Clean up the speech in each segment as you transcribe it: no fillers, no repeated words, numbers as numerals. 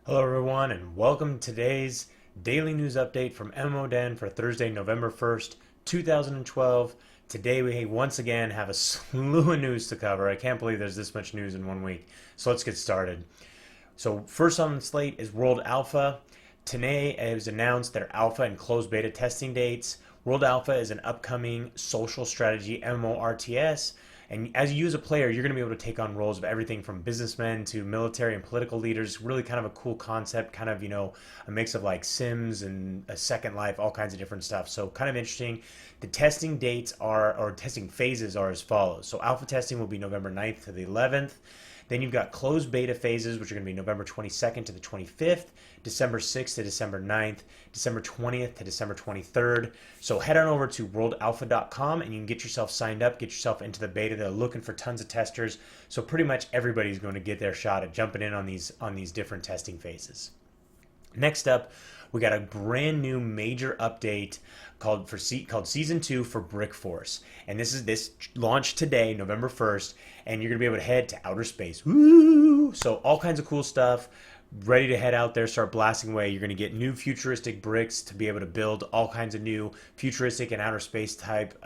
Hello, everyone, and welcome to today's daily news update from MMODen for Thursday, November 1st, 2012. Today, we once again have a slew of news to cover. I can't believe there's this much news in 1 week. So let's get started. So, first on the slate is World Alpha. Today, it was announced their alpha and closed beta testing dates. World Alpha is an upcoming social strategy MMORTS. And as you use a player, you're going to be able to take on roles of everything from businessmen to military and political leaders. Really kind of a cool concept, kind of, a mix of like Sims and a Second Life, all kinds of different stuff. So kind of interesting. The testing dates or testing phases are as follows. So alpha testing will be November 9th to the 11th. Then you've got closed beta phases, which are going to be November 22nd to the 25th, December 6th to December 9th, December 20th to December 23rd. So head on over to worldalpha.com and you can get yourself signed up, get yourself into the beta. They're looking for tons of testers. So pretty much everybody's going to get their shot at jumping in on these different testing phases. Next up, we got a brand new major update called Season 2 for Brick Force. And this launched today, November 1st, and you're going to be able to head to outer space. Woo! So all kinds of cool stuff. Ready to head out there, start blasting away. You're going to get new futuristic bricks to be able to build all kinds of new futuristic and outer space type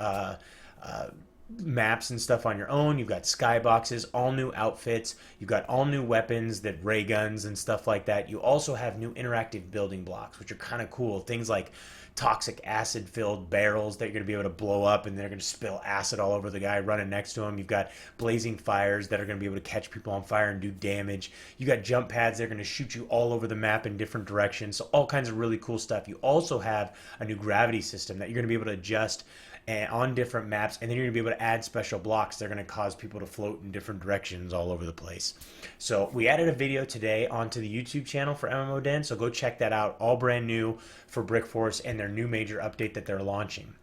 maps and stuff on your own. You've got skyboxes, all new outfits. You've got all new weapons, that ray guns and stuff like that. You also have new interactive building blocks, which are kind of cool. Things like toxic acid filled barrels that you're going to be able to blow up and they're going to spill acid all over the guy running next to him. You've got blazing fires that are going to be able to catch people on fire and do damage. You got jump pads that are going to shoot you all over the map in different directions. So all kinds of really cool stuff. You also have a new gravity system that you're going to be able to adjust on different maps, and then you're going to be able to add special blocks that are going to cause people to float in different directions all over the place. So we added a video today onto the YouTube channel for MMODen, so go check that out. All brand new for Brick Force and their new major update that they're launching.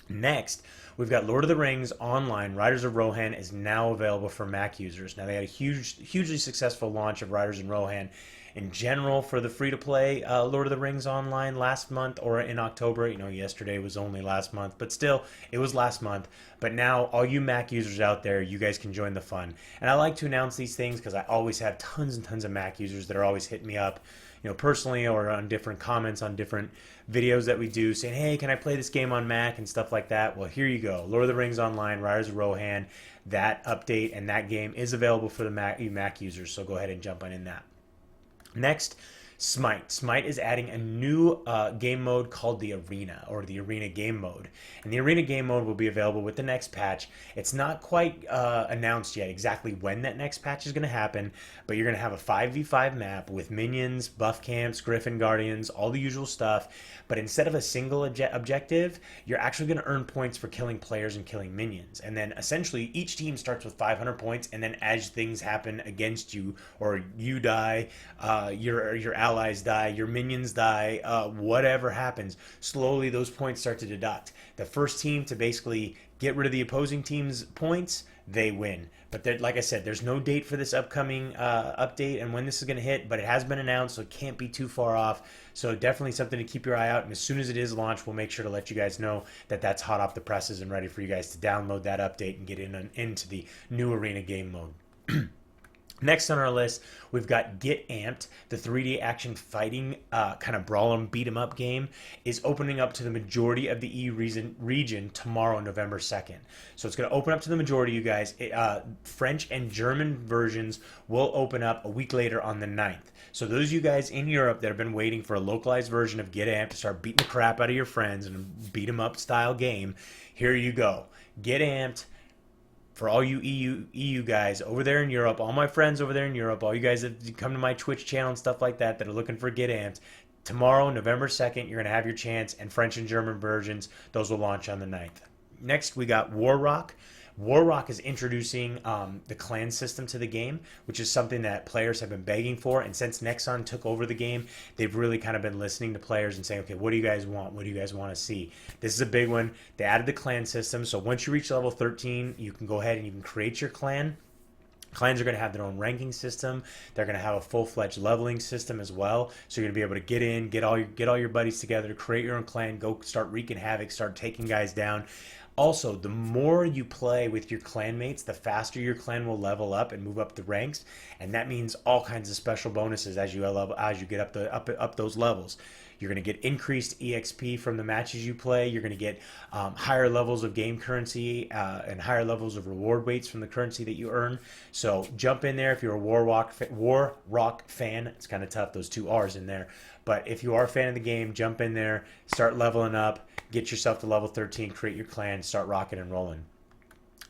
Next, we've got Lord of the Rings Online. Riders of Rohan is now available for Mac users. Now, they had a hugely successful launch of Riders in Rohan in general for the free-to-play Lord of the Rings Online last month or in October. Yesterday was only last month, but still, it was last month. But now, all you Mac users out there, you guys can join the fun. And I like to announce these things because I always have tons and tons of Mac users that are always hitting me up, personally or on different comments on different videos that we do saying, hey, can I play this game on Mac and stuff like that? Well, here you go. Lord of the Rings Online, Riders of Rohan, that update and that game is available for the Mac users, so go ahead and jump on in that. Next, Smite. Smite is adding a new game mode called the Arena, or the Arena game mode. And the Arena game mode will be available with the next patch. It's not quite announced yet exactly when that next patch is going to happen, but you're going to have a 5v5 map with minions, buff camps, griffin guardians, all the usual stuff. But instead of a single objective, you're actually going to earn points for killing players and killing minions. And then essentially each team starts with 500 points, and then as things happen against you, or you die, your allies die, your minions die, whatever happens, slowly those points start to deduct. The first team to basically get rid of the opposing team's points, they win. But like I said, there's no date for this upcoming update and when this is going to hit, but it has been announced, so it can't be too far off. So definitely something to keep your eye out. And as soon as it is launched, we'll make sure to let you guys know that that's hot off the presses and ready for you guys to download that update and get into the new Arena game mode. Next on our list, we've got Get Amped, the 3D action fighting kind of brawl 'em, beat 'em up game, is opening up to the majority of the EU region tomorrow, November 2nd. So it's going to open up to the majority, you guys. French and German versions will open up a week later on the 9th. So those of you guys in Europe that have been waiting for a localized version of Get Amped to start beating the crap out of your friends and beat 'em up style game, here you go. Get Amped. For all you EU guys over there in Europe, all my friends over there in Europe, all you guys that come to my Twitch channel and stuff like that that are looking for Get Amped, tomorrow, November 2nd, you're going to have your chance, and French and German versions, those will launch on the 9th. Next, we got War Rock. War Rock is introducing the clan system to the game, which is something that players have been begging for. And since Nexon took over the game, they've really kind of been listening to players and saying, okay, what do you guys want? What do you guys want to see? This is a big one. They added the clan system. So once you reach level 13, you can go ahead and you can create your clan. Clans are going to have their own ranking system. They're going to have a full-fledged leveling system as well. So you're going to be able to get in, get all your buddies together, create your own clan, go start wreaking havoc, start taking guys down. Also, the more you play with your clan mates, the faster your clan will level up and move up the ranks, and that means all kinds of special bonuses as you get up those levels. You're going to get increased EXP from the matches you play. You're going to get higher levels of game currency and higher levels of reward weights from the currency that you earn. So jump in there if you're a War Rock fan. It's kind of tough, those two R's in there. But if you are a fan of the game, jump in there, start leveling up, get yourself to level 13, create your clan, start rocking and rolling.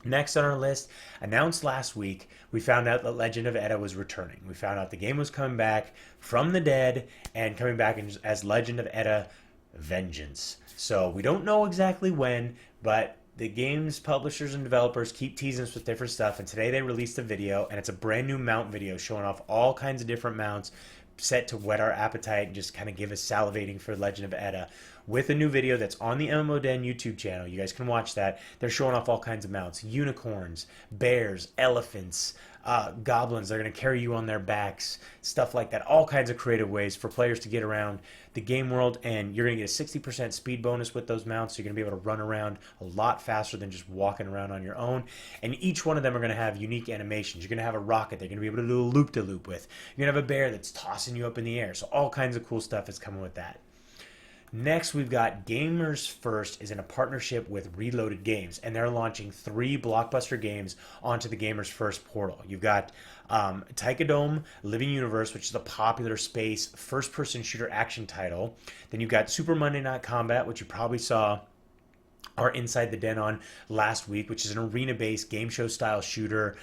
Next on our list, announced last week, we found out that Legend of Edda was returning. We found out the game was coming back from the dead and coming back as Legend of Edda Vengeance. So we don't know exactly when, but the game's publishers and developers keep teasing us with different stuff, and today they released a video, and it's a brand new mount video showing off all kinds of different mounts set to whet our appetite and just kind of give us salivating for Legend of Edda with a new video that's on the MMODen YouTube channel. You guys can watch that. They're showing off all kinds of mounts: unicorns, bears, elephants, goblins. They're going to carry you on their backs, stuff like that. All kinds of creative ways for players to get around the game world, and you're going to get a 60% speed bonus with those mounts. So you're going to be able to run around a lot faster than just walking around on your own. And each one of them are going to have unique animations. You're going to have a rocket they're going to be able to do a loop-de-loop with. You're going to have a bear that's tossing you up in the air. So all kinds of cool stuff is coming with that. Next, we've got Gamers First is in a partnership with Reloaded Games, and they're launching 3 blockbuster games onto the Gamers First portal. You've got Taikadome Living Universe, which is a popular space first-person shooter action title. Then you've got Super Monday Night Combat, which you probably saw our Inside the Den on last week, which is an arena-based game show style shooter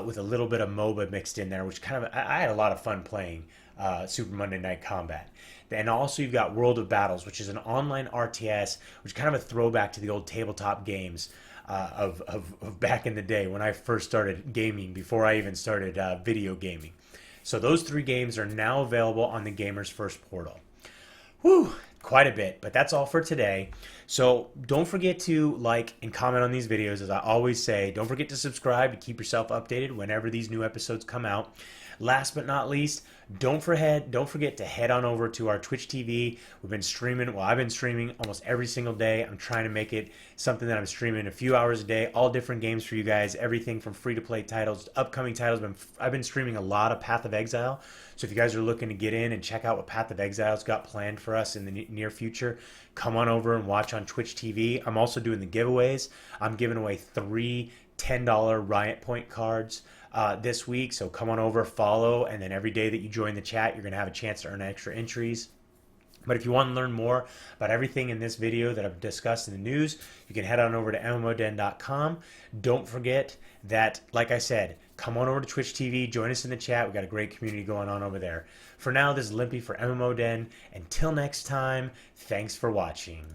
with a little bit of MOBA mixed in there, which I had a lot of fun playing Super Monday Night Combat. And also you've got World of Battles, which is an online RTS, which is kind of a throwback to the old tabletop games of back in the day when I first started gaming, before I even started video gaming. So those 3 games are now available on the Gamers First portal. Whew, quite a bit, but that's all for today. So don't forget to like and comment on these videos. As I always say, don't forget to subscribe to keep yourself updated whenever these new episodes come out. Last but not least, don't forget to head on over to our Twitch TV. We've been streaming, well, I've been streaming almost every single day. I'm trying to make it something that I'm streaming a few hours a day, all different games for you guys, everything from free-to-play titles to upcoming titles. I've been streaming a lot of Path of Exile, so if you guys are looking to get in and check out what Path of Exile's got planned for us in the near future, come on over and watch on Twitch TV. I'm also doing the giveaways. I'm giving away 3 $10 Riot Point cards this week, so come on over, follow, and then every day that you join the chat, you're going to have a chance to earn extra entries. But if you want to learn more about everything in this video that I've discussed in the news, you can head on over to MMODen.com. Don't forget that, like I said, come on over to Twitch TV, join us in the chat. We've got a great community going on over there. For now, this is Limpy for MMODen. Until next time, thanks for watching.